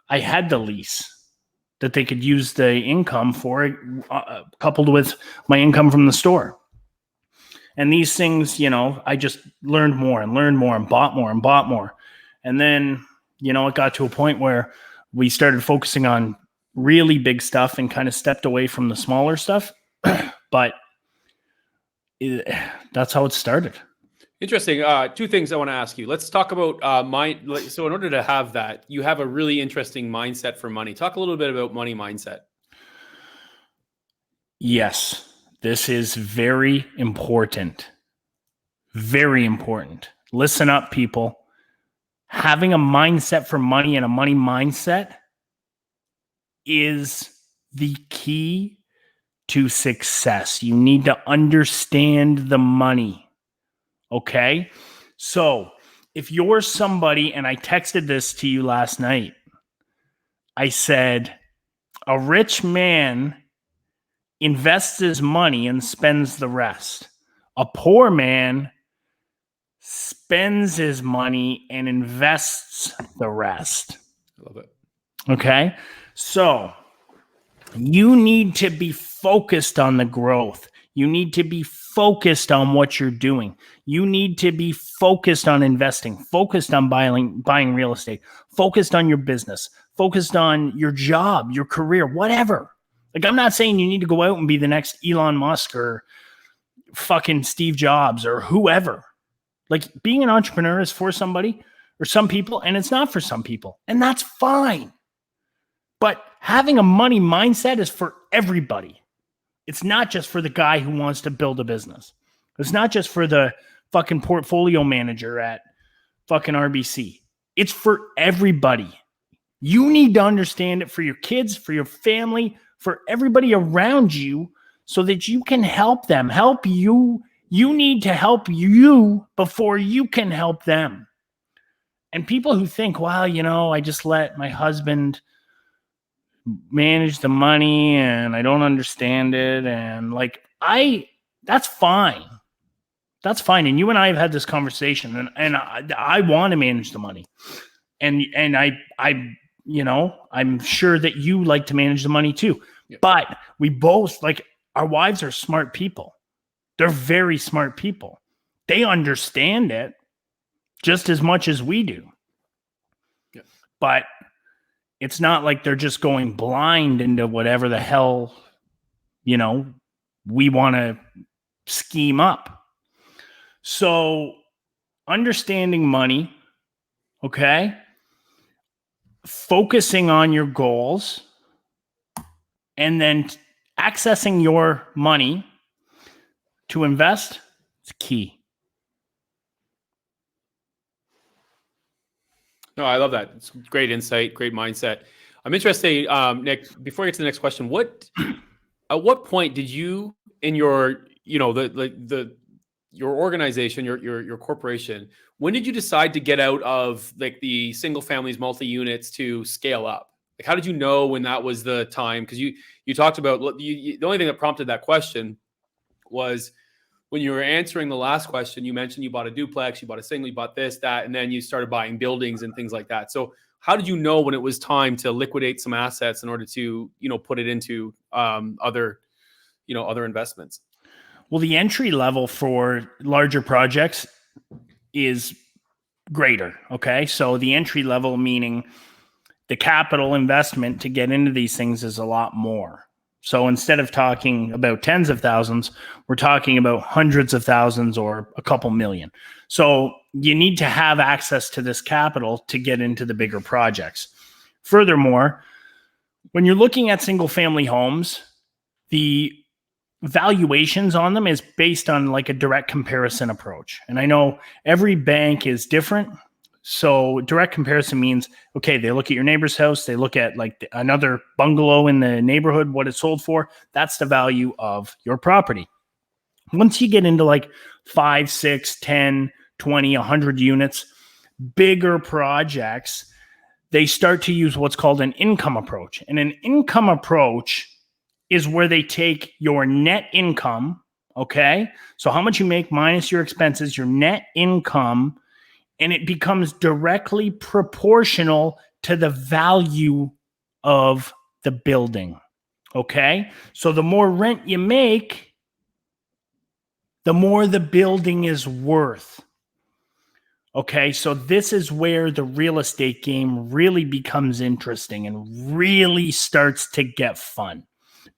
I had the lease that they could use the income for, coupled with my income from the store. And these things, I just learned more and bought more and bought more. And then, it got to a point where we started focusing on really big stuff and kind of stepped away from the smaller stuff. But that's how it started. Interesting. Two things I want to ask you. Let's talk about so in order to have that, you have a really interesting mindset for money. Talk a little bit about money mindset. Yes, this is very important. Very important. Listen up, people. Having a mindset for money and a money mindset is the key to success. You need to understand the money. Okay? So, if you're somebody, and I texted this to you last night, I said, a rich man invests his money and spends the rest. A poor man spends his money and invests the rest. I love it. Okay? So, you need to be focused on the growth. You need to be focused on what you're doing. You need to be focused on investing, focused on buying real estate, focused on your business, focused on your job, your career, whatever. Like, I'm not saying you need to go out and be the next Elon Musk or fucking Steve Jobs or whoever. Like, being an entrepreneur is for somebody or some people, and it's not for some people. And that's fine. But having a money mindset is for everybody. It's not just for the guy who wants to build a business. It's not just for the fucking portfolio manager at fucking RBC. It's for everybody. You need to understand it for your kids, for your family, for everybody around you, so that you can help them, help you. You need to help you before you can help them. And people who think, well, I just let my husband manage the money and I don't understand it. And that's fine. That's fine. And you and I have had this conversation, and I want to manage the money. And I, you know, I'm sure that you like to manage the money too. Yeah. But we both, like, our wives are smart people. They're very smart people. They understand it just as much as we do. Yeah. But it's not like they're just going blind into whatever the hell, you know, we want to scheme up. So understanding money, okay, focusing on your goals, and then accessing your money to invest is key. No, I love that. It's great insight, great mindset. I'm interested, Nick, before I get to the next question, at what point did you, in your, you know, your organization, your corporation, when did you decide to get out of like the single families, multi-units to scale up? Like, how did you know when that was the time? Because you talked about the only thing that prompted that question was when you were answering the last question, you mentioned you bought a duplex, you bought a single, you bought this, that, and then you started buying buildings and things like that. So how did you know when it was time to liquidate some assets in order to, you know, put it into other investments? Well, the entry level for larger projects is greater. Okay. So the entry level, meaning the capital investment to get into these things, is a lot more. So instead of talking about tens of thousands, we're talking about hundreds of thousands or a couple million. So you need to have access to this capital to get into the bigger projects. Furthermore, when you're looking at single family homes, the valuations on them is based on like a direct comparison approach. And I know every bank is different. So direct comparison means, okay, they look at your neighbor's house, they look at like another bungalow in the neighborhood, what it sold for. That's the value of your property. Once you get into like 5, 6, 10, 20, 100 units, bigger projects, they start to use what's called an income approach. And an income approach is where they take your net income, okay? So how much you make minus your expenses, your net income, and it becomes directly proportional to the value of the building, okay? So the more rent you make, the more the building is worth. Okay, so this is where the real estate game really becomes interesting and really starts to get fun,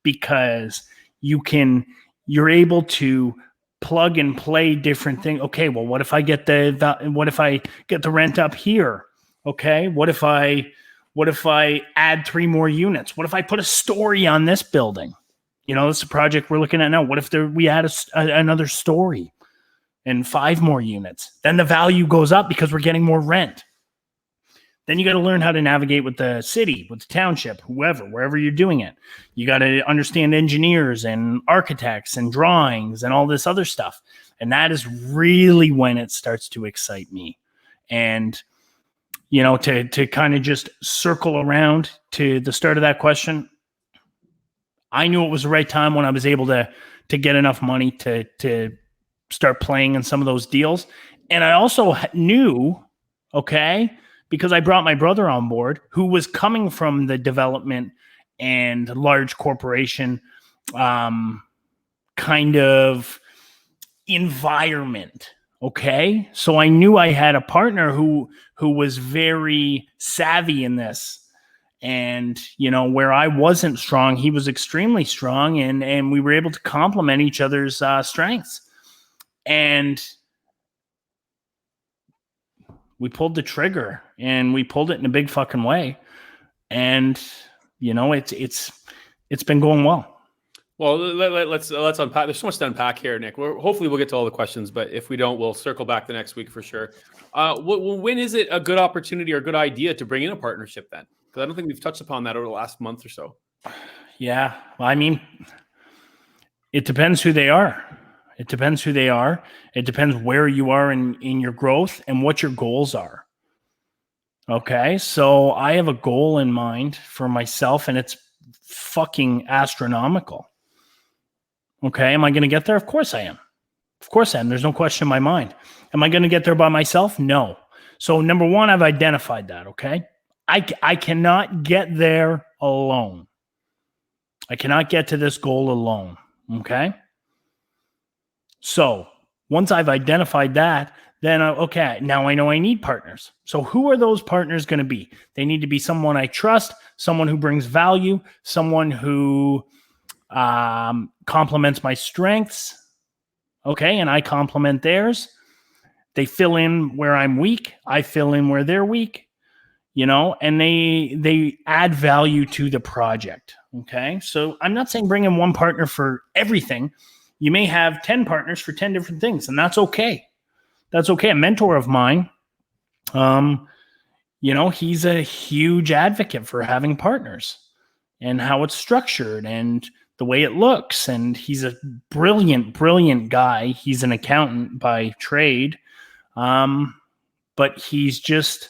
because you're able to plug and play different things. Okay, well, what if I get the rent up here? Okay, what if I add 3 more units? What if I put a story on this building? You know, this is a project we're looking at now. What if we add another story and 5 more units? Then the value goes up because we're getting more rent. Then you got to learn how to navigate with the city, with the township, wherever you're doing it. You got to understand engineers and architects and drawings and all this other stuff. And that is really when it starts to excite me. And, you know, to kind of just circle around to the start of that question, I knew it was the right time when I was able to get enough money to start playing in some of those deals. And I also knew, okay, because I brought my brother on board, who was coming from the development and large corporation kind of environment. Okay, so I knew I had a partner who was very savvy in this, and you know, where I wasn't strong, he was extremely strong, and we were able to complement each other's strengths, and we pulled the trigger, and we pulled it in a big fucking way. And, you know, it's been going well. Well, let's unpack. There's so much to unpack here, Nick. Hopefully we'll get to all the questions, but if we don't, we'll circle back the next week for sure. When is it a good opportunity or a good idea to bring in a partnership then? Because I don't think we've touched upon that over the last month or so. Yeah. Well, I mean, it depends who they are. It depends who they are. It depends where you are in your growth and what your goals are. Okay, so I have a goal in mind for myself, and it's fucking astronomical. Okay, am I going to get there? Of course I am. Of course I am. There's no question in my mind. Am I going to get there by myself? No. So number one, I've identified that, okay? I cannot get there alone. I cannot get to this goal alone, okay? So once I've identified that, then, okay, now I know I need partners. So who are those partners going to be? They need to be someone I trust, someone who brings value, someone who complements my strengths, okay, and I complement theirs. They fill in where I'm weak. I fill in where they're weak, and they add value to the project, okay? So I'm not saying bring in one partner for everything. You may have 10 partners for 10 different things, and that's okay. That's okay. A mentor of mine, he's a huge advocate for having partners and how it's structured and the way it looks. And he's a brilliant, brilliant guy. He's an accountant by trade. But he's just,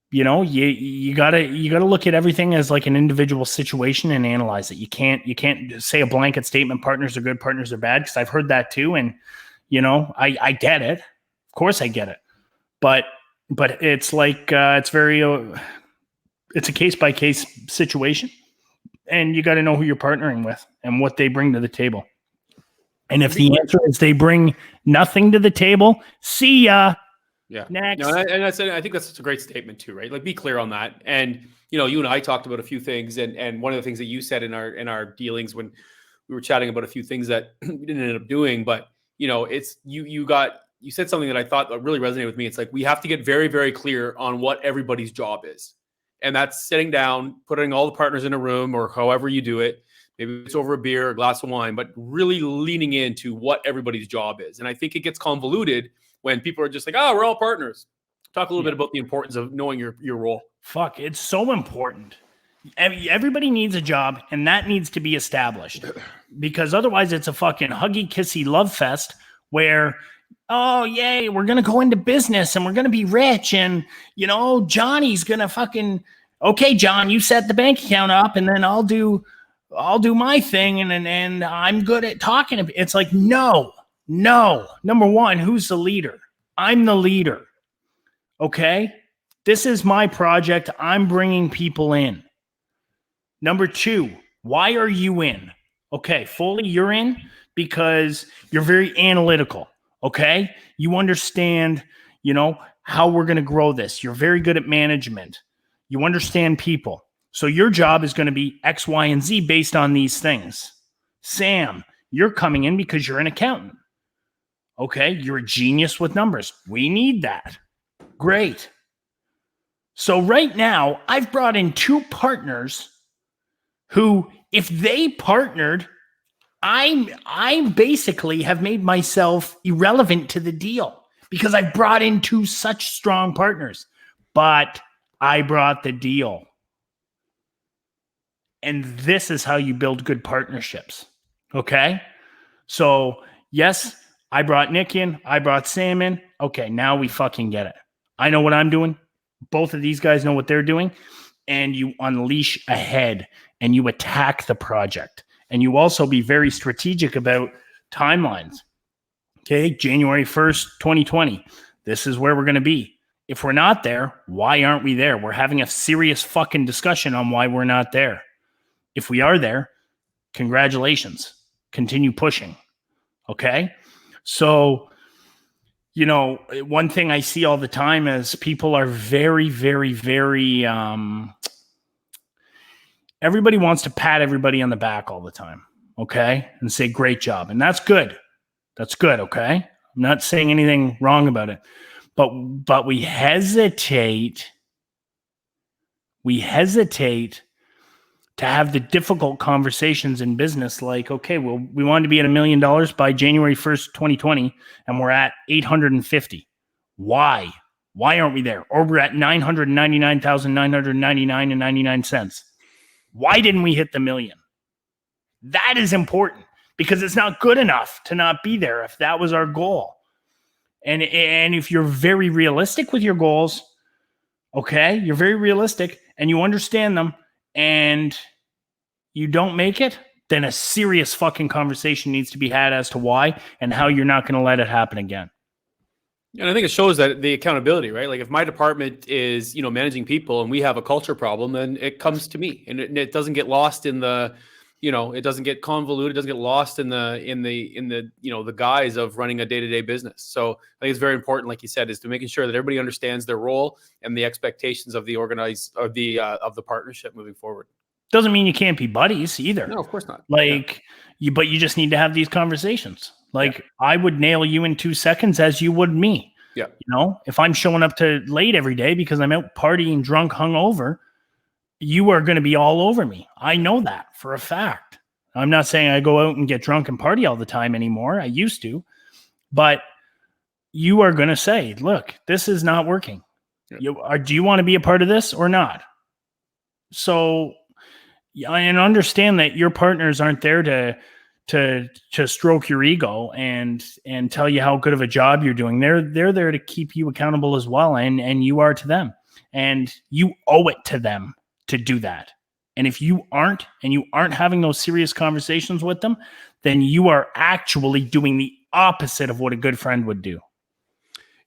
you gotta look at everything as like an individual situation and analyze it. You can't say a blanket statement, partners are good, partners are bad, because I've heard that too. And, I get it. Of course I get it. But it's like, it's a case by case situation. And you got to know who you're partnering with and what they bring to the table. And if the answer is they bring nothing to the table, see ya. Yeah. Next. No, and I think that's a great statement too, right? Like, be clear on that. And, you and I talked about a few things, and one of the things that you said in our dealings when we were chatting about a few things that we didn't end up doing, but it's you said something that I thought really resonated with me. It's like, we have to get very, very clear on what everybody's job is. And that's sitting down, putting all the partners in a room, or however you do it. Maybe it's over a beer or a glass of wine, but really leaning into what everybody's job is. And I think it gets convoluted when people are just like, oh, we're all partners. Talk a little bit about the importance of knowing your role. Fuck, it's so important. Everybody needs a job, and that needs to be established, because otherwise it's a fucking huggy, kissy love fest where, oh, yay, we're going to go into business and we're going to be rich. And, Johnny's going to fucking, okay, John, you set the bank account up, and then I'll do my thing. And I'm good at talking. It's like, no. Number one, who's the leader? I'm the leader. Okay. This is my project. I'm bringing people in. Number two, why are you in? Okay. Foley, you're in because you're very analytical. Okay. You understand, how we're going to grow this. You're very good at management. You understand people. So your job is going to be X, Y, and Z based on these things. Sam, you're coming in because you're an accountant. Okay. You're a genius with numbers. We need that. Great. So right now I've brought in 2 partners who, if they partnered, I basically have made myself irrelevant to the deal because I brought in 2 such strong partners, but I brought the deal. And this is how you build good partnerships. Okay. So yes, I brought Nick in, I brought Sam in. Okay. Now we fucking get it. I know what I'm doing. Both of these guys know what they're doing. And you unleash ahead and you attack the project. And you also be very strategic about timelines. Okay, January 1st, 2020. This is where we're going to be. If we're not there, why aren't we there? We're having a serious fucking discussion on why we're not there. If we are there, congratulations. Continue pushing. Okay? So, one thing I see all the time is people are very, very, very... everybody wants to pat everybody on the back all the time, okay? And say, great job. And that's good. That's good, okay? I'm not saying anything wrong about it. But we hesitate. We hesitate to have the difficult conversations in business like, okay, well, we wanted to be at $1 million by January 1st, 2020, and we're at 850. Why? Why aren't we there? Or we're at 999,999 cents. Why didn't we hit the million? That is important because it's not good enough to not be there if that was our goal. And if you're very realistic with your goals, okay, you're very realistic and you understand them and you don't make it, then a serious fucking conversation needs to be had as to why and how you're not going to let it happen again. And I think it shows that the accountability, right? Like if my department is, managing people and we have a culture problem, then it comes to me, and it doesn't get lost in the, it doesn't get convoluted, it doesn't get lost in the guise of running a day-to-day business. So I think it's very important, like you said, is to making sure that everybody understands their role and the expectations of the of the partnership moving forward. Doesn't mean you can't be buddies either. No, of course not. But you just need to have these conversations. I would nail you in 2 seconds as you would me. Yeah. If I'm showing up to late every day because I'm out partying, drunk, hungover, you are going to be all over me. I know that for a fact. I'm not saying I go out and get drunk and party all the time anymore. I used to, but you are going to say, look, this is not working. Yeah. Do you want to be a part of this or not? So, and understand that your partners aren't there to stroke your ego and tell you how good of a job you're doing. They're there to keep you accountable as well, and you are to them, and you owe it to them to do that. And if you aren't having those serious conversations with them, then you are actually doing the opposite of what a good friend would do.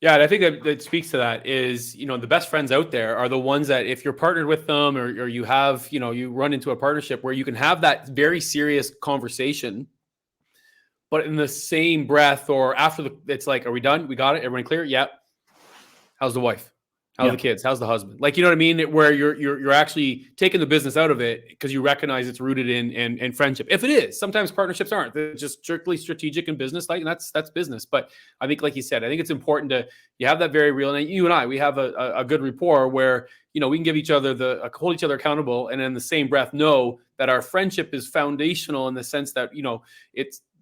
Yeah, and I think that speaks to that is, the best friends out there are the ones that if you're partnered with them or you have, you run into a partnership where you can have that very serious conversation, but in the same breath or after it's like, are we done? We got it? Everyone clear? Yep. How's the wife? How's the kids? How's the husband? Like, you know what I mean? Where you're actually taking the business out of it because you recognize it's rooted in friendship. If it is, sometimes partnerships aren't. They're just strictly strategic and business like, and that's business. But I think, like you said, I think it's important you have that very real, and you and I, we have a good rapport where, we can give each other hold each other accountable, and in the same breath know that our friendship is foundational in the sense that,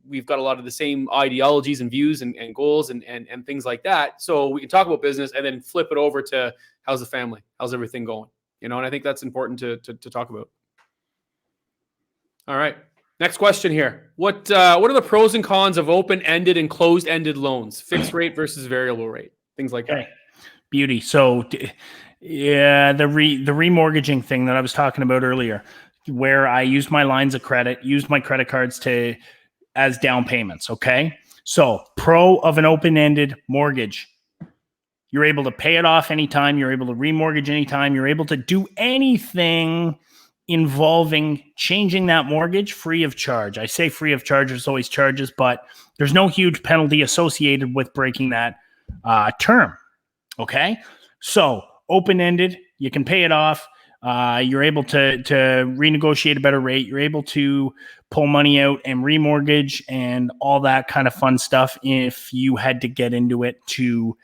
we've got a lot of the same ideologies and views and goals and things like that. So we can talk about business and then flip it over to how's the family? How's everything going? And I think that's important to talk about. All right. Next question here. What are the pros and cons of open-ended and closed-ended loans? Fixed rate versus variable rate? Things like that. Beauty. So yeah, the remortgaging thing that I was talking about earlier, where I used my lines of credit, used my credit cards as down payments. Okay. So pro of an open-ended mortgage, you're able to pay it off anytime. You're able to remortgage anytime. You're able to do anything involving changing that mortgage free of charge. I say free of charge, there's always charges, but there's no huge penalty associated with breaking that term. Okay. So open-ended, you can pay it off. You're able to renegotiate a better rate. You're able to pull money out and remortgage and all that kind of fun stuff if you had to get into it to,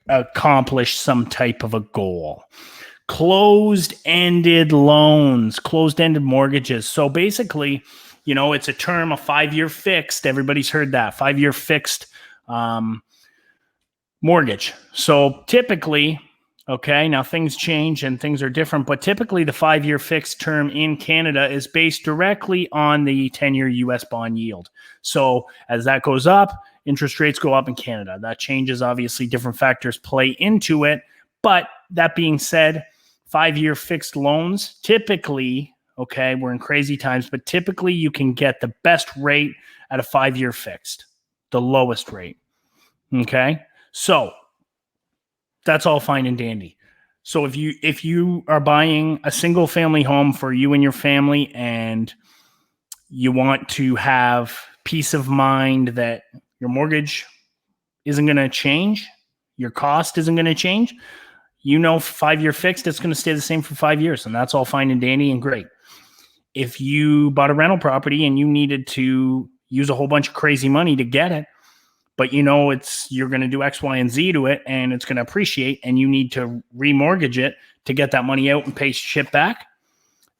accomplish some type of a goal. Closed-ended loans, closed-ended mortgages. So basically, it's a term, a 5-year fixed. Everybody's heard that 5-year fixed mortgage. So typically, okay, now things change and things are different, but typically the 5-year fixed term in Canada is based directly on the 10-year US bond yield. So as that goes up, interest rates go up in Canada. That changes, obviously, different factors play into it. But that being said, 5-year fixed loans, typically, okay, we're in crazy times, but typically you can get the best rate at a 5-year fixed, the lowest rate. Okay, so that's all fine and dandy. So if you are buying a single family home for you and your family and you want to have peace of mind that your mortgage isn't going to change, your cost isn't going to change, 5-year fixed, it's going to stay the same for 5 years, and that's all fine and dandy and great. If you bought a rental property and you needed to use a whole bunch of crazy money to get it, but you're going to do X, Y, and Z to it, and it's going to appreciate, and you need to remortgage it to get that money out and pay shit back,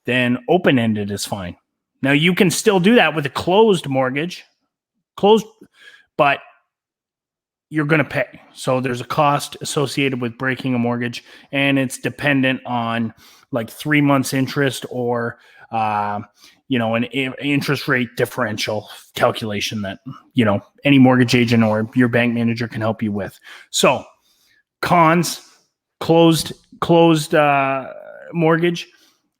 then open-ended is fine. Now, you can still do that with a closed mortgage, but you're going to pay. So there's a cost associated with breaking a mortgage, and it's dependent on like 3 months interest or an interest rate differential calculation that, any mortgage agent or your bank manager can help you with. So cons, closed mortgage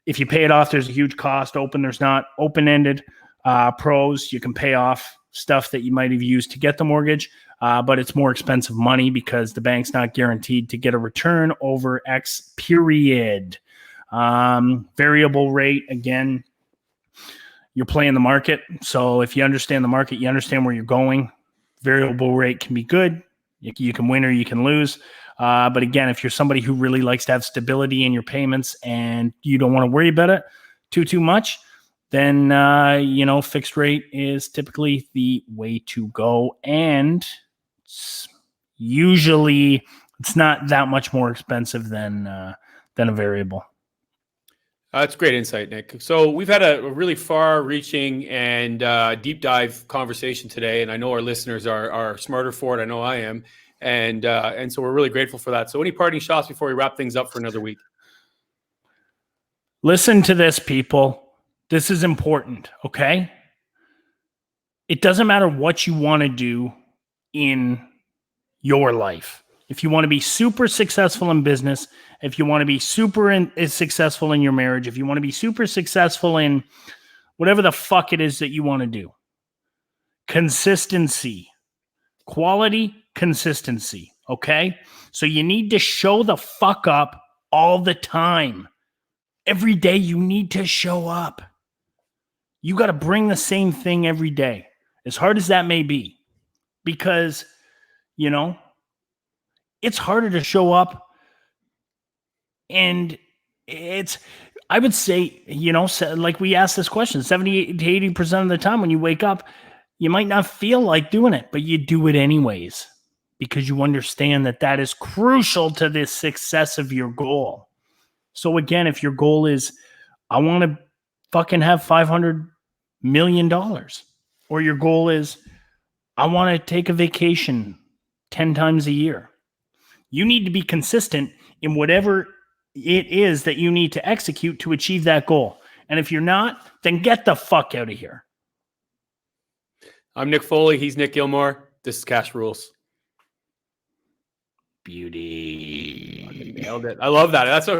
If you pay it off, there's a huge cost. Open, there's not. Open-ended pros, you can pay off stuff that you might have used to get the mortgage, but it's more expensive money because the bank's not guaranteed to get a return over X period. Variable rate, again, you're playing the market. So if you understand the market, you understand where you're going. Variable rate can be good. You can win or you can lose. But again, if you're somebody who really likes to have stability in your payments and you don't want to worry about it too much, then, fixed rate is typically the way to go. And usually it's not that much more expensive than a variable. That's great insight, Nick. So we've had a really far-reaching and deep dive conversation today, and I know our listeners are smarter for it. I know I am, and so we're really grateful for that. So, any parting shots before we wrap things up for another week? Listen to this, people. This is important. Okay, it doesn't matter what you want to do in your life. If you want to be super successful in business, if you want to be super successful in your marriage, if you want to be super successful in whatever the fuck it is that you want to do, consistency, quality, consistency, okay? So you need to show the fuck up all the time. Every day you need to show up. You got to bring the same thing every day, as hard as that may be, because, it's harder to show up. And I would say, like we asked this question, 70 to 80% of the time when you wake up, you might not feel like doing it, but you do it anyways because you understand that is crucial to the success of your goal. So again, if your goal is, I want to fucking have $500 million, or your goal is, I want to take a vacation 10 times a year, you need to be consistent in whatever it is that you need to execute to achieve that goal. And if you're not, then get the fuck out of here. I'm Nick Foley. He's Nick Gilmore. This is Cash Rules. Beauty. Nailed it. I love that. That's a